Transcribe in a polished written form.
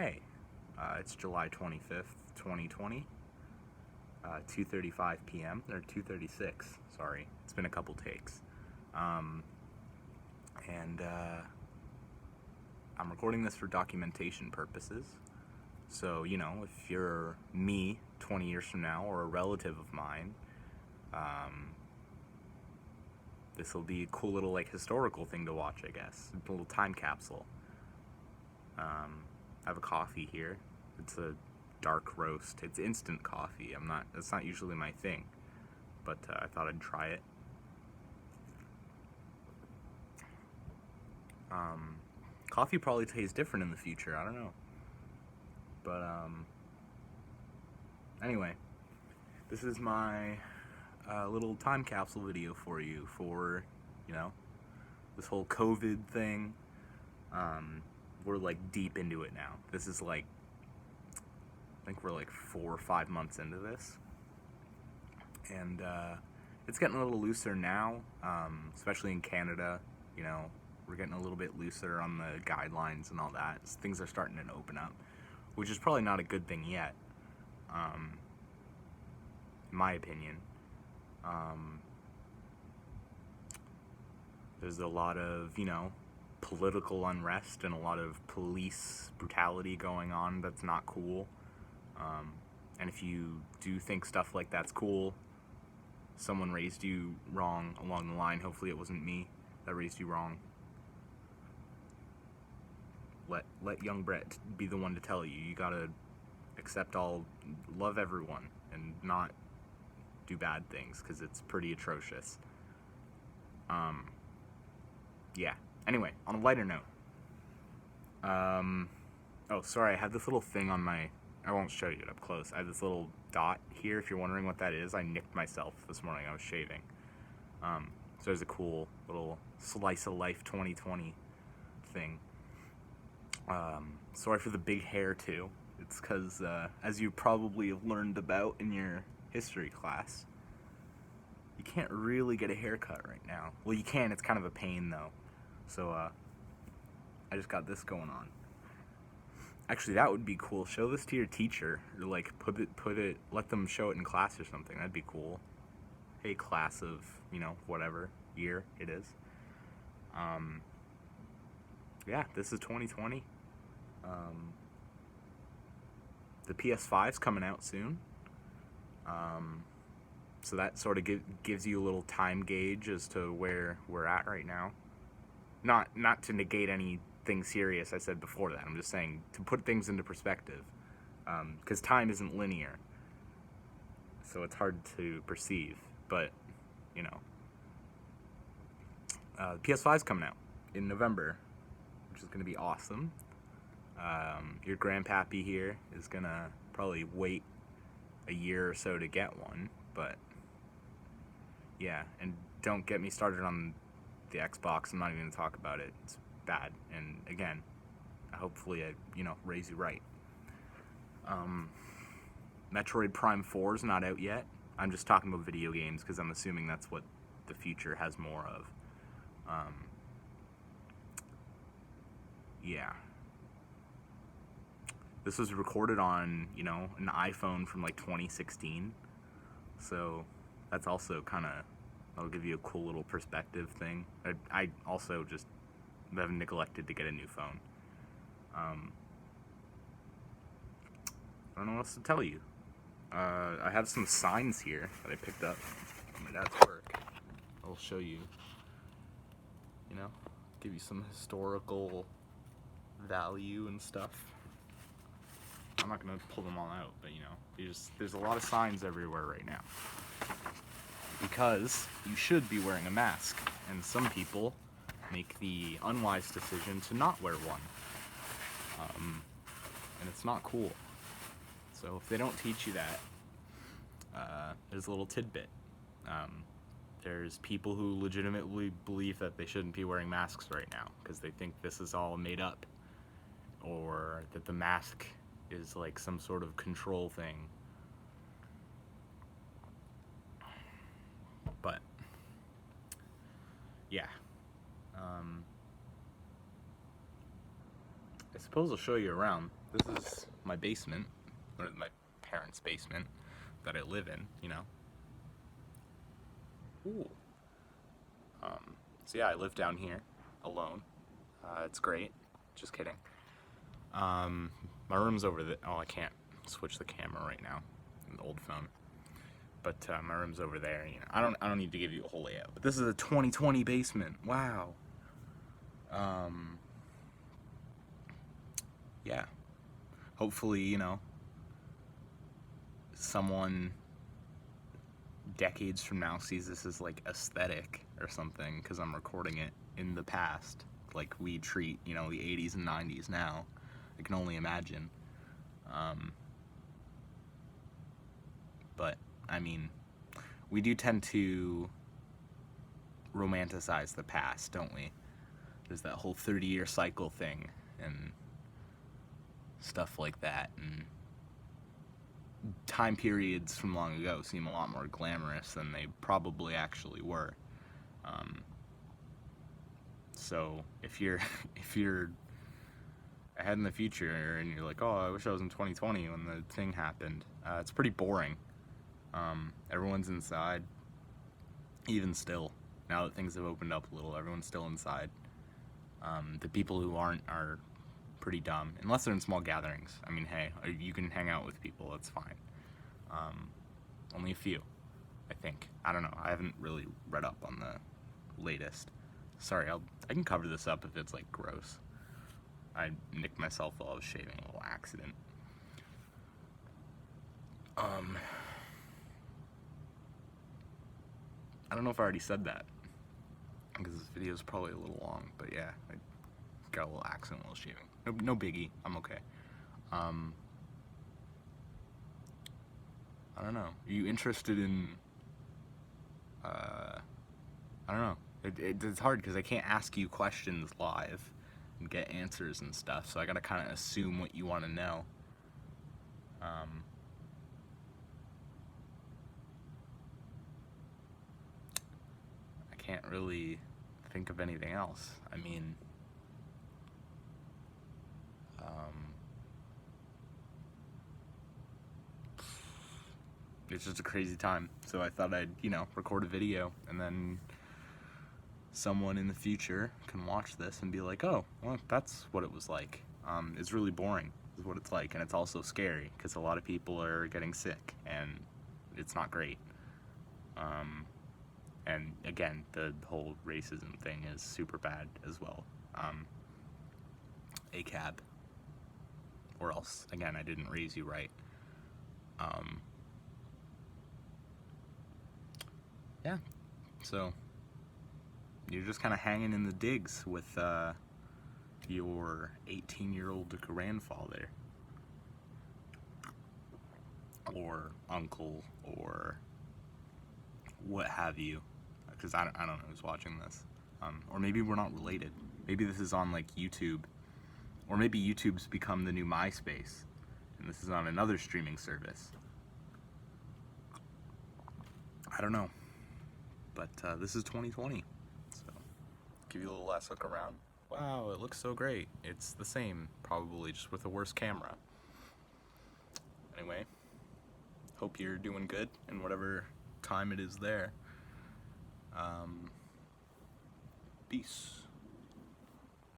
Hey, it's July 25th, 2020, 2:35 p.m., or 2:36, sorry. It's been a couple takes. Um, and I'm recording this for documentation purposes. So, if you're me 20 years from now or a relative of mine, this will be a cool little, historical thing to watch, I guess. A little time capsule. I have a coffee here. It's a dark roast. It's instant coffee. That's not usually my thing, but I thought I'd try it. Coffee probably tastes different in the future. I don't know. But, anyway, this is my little time capsule video for you for, this whole COVID thing. We're deep into it now. This is I think we're 4 or 5 months into this. And it's getting a little looser now, especially in Canada. We're getting a little bit looser on the guidelines and all that. Things are starting to open up, which is probably not a good thing yet, in my opinion. There's a lot of, political unrest and a lot of police brutality going on that's not cool. And if you do think stuff like that's cool, someone raised you wrong along the line. Hopefully it wasn't me that raised you wrong. Let young Brett be the one to tell you. You gotta love everyone and not do bad things, because it's pretty atrocious. Yeah. Anyway, on a lighter note. Oh, sorry, I have this little thing on I won't show you it up close. I have this little dot here, if you're wondering what that is. I nicked myself this morning. I was shaving. So there's a cool little slice of life 2020 thing. Sorry for the big hair, too. It's because, as you probably have learned about in your history class, you can't really get a haircut right now. Well, you can. It's kind of a pain, though. So, I just got this going on. Actually, that would be cool. Show this to your teacher, or put it, let them show it in class or something. That'd be cool. Hey, class of, whatever year it is. Yeah, this is 2020. The PS5's coming out soon. So that sort of gives you a little time gauge as to where we're at right now. Not to negate anything serious I said before that. I'm just saying to put things into perspective, because time isn't linear, so it's hard to perceive. But the PS5's coming out in November, which is going to be awesome. Your grandpappy here is gonna probably wait a year or so to get one, but yeah, and don't get me started on the Xbox. I'm not even gonna talk about it. It's bad. And again, hopefully I raise you right. Metroid Prime 4 is not out yet. I'm just talking about video games because I'm assuming that's what the future has more of. Yeah. This was recorded on, an iPhone from 2016. So that's also that'll give you a cool little perspective thing. I also just have neglected to get a new phone. I don't know what else to tell you. I have some signs here that I picked up from my dad's work. I'll show you, give you some historical value and stuff. I'm not going to pull them all out, but there's a lot of signs everywhere right now. Because you should be wearing a mask, and some people make the unwise decision to not wear one. And it's not cool. So if they don't teach you that, there's a little tidbit. There's people who legitimately believe that they shouldn't be wearing masks right now because they think this is all made up, or that the mask is some sort of control thing. But yeah, suppose I'll show you around. This is my basement, or my parents' basement that I live in, you know. Ooh. So yeah, I live down here alone. It's great. Just kidding. My room's over there. Oh, I can't switch the camera right now. An old phone. But my room's over there. You know, I don't need to give you a whole layout. But this is a 2020 basement. Wow. Yeah. Hopefully, you know, someone decades from now sees this as like aesthetic or something, because I'm recording it in the past, like we treat, you know, the 80s and 90s now. I can only imagine. But I mean, we do tend to romanticize the past, don't we? There's that whole 30-year cycle thing and stuff like that, and time periods from long ago seem a lot more glamorous than they probably actually were. So if you're ahead in the future and you're like, oh, I wish I was in 2020 when the thing happened, it's pretty boring. Everyone's inside, even still. Now that things have opened up a little, everyone's still inside. The people who aren't are pretty dumb, unless they're in small gatherings. I mean, hey, you can hang out with people, that's fine. Only a few, I think. I don't know, I haven't really read up on the latest. Sorry, I can cover this up if it's like gross. I nicked myself while I was shaving, a little accident. I don't know if I already said that, because this video is probably a little long, but yeah, I got a little accident while shaving. No biggie, I'm okay. I don't know. Are you interested in, I don't know. It's hard because I can't ask you questions live and get answers and stuff, so I gotta kind of assume what you want to know. I can't really think of anything else. I mean, it's just a crazy time, so I thought I'd, you know, record a video, and then someone in the future can watch this and be like, oh, well, that's what it was like. It's really boring, is what it's like, and it's also scary, because a lot of people are getting sick, and it's not great. And again, the whole racism thing is super bad as well. ACAB. Or else, again, I didn't raise you right. Yeah, so you're just kind of hanging in the digs with your 18-year-old grandfather or uncle or what have you, because I don't know who's watching this. Or maybe we're not related. Maybe this is on like YouTube, or maybe YouTube's become the new MySpace and this is on another streaming service. I don't know, but this is 2020, so give you a little last look around. Wow, it looks so great. It's the same, probably, just with a worse camera. Anyway, hope you're doing good in whatever time it is there. Peace.